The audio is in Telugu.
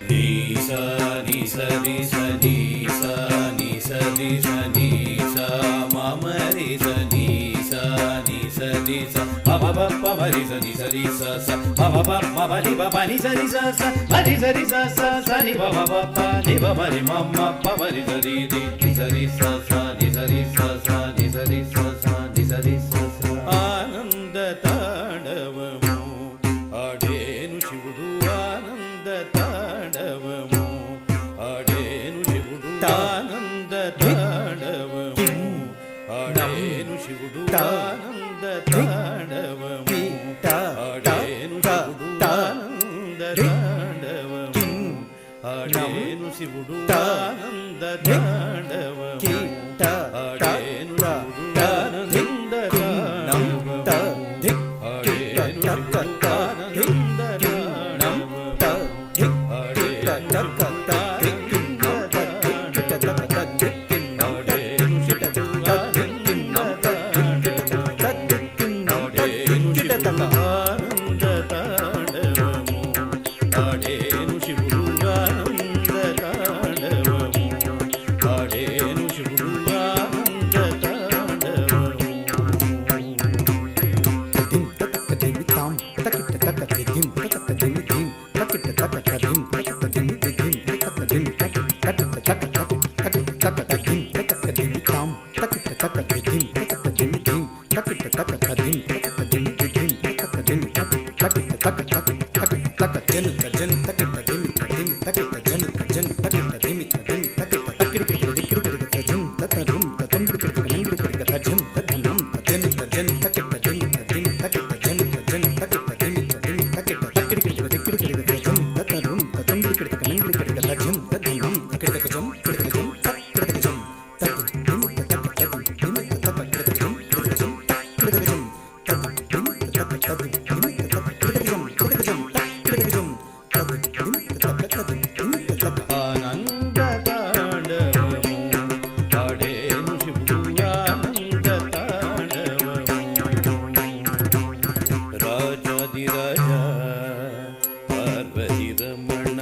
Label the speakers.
Speaker 1: నీసా నిసరి సనీసా నిసరి సనీసా మమరి సనీసా నిసరి స పమ పమరి సని సరి స స పమ పమరి పని సరి స స మరి సరి స స సని పమ ప ని పమరి మమ్మ పమరి సరి ది సరి స స ని సరి స స ని సరి స స ని సరి స స ఆనంద తాండవము ఆడేను శివుడు ఆనంద తాండవము ఆడేను శివుడు ఆనంద తాండవము ఆడేను శివుడు ఆనంద తాండవము ఆడేను శివుడు ఆనంద తాండవము ఆడేను శివుడు ఆనంద తాండవము ఆడేను శివుడు ఆనంద తాండవము రాజాది రాజా పార్వతి రమణ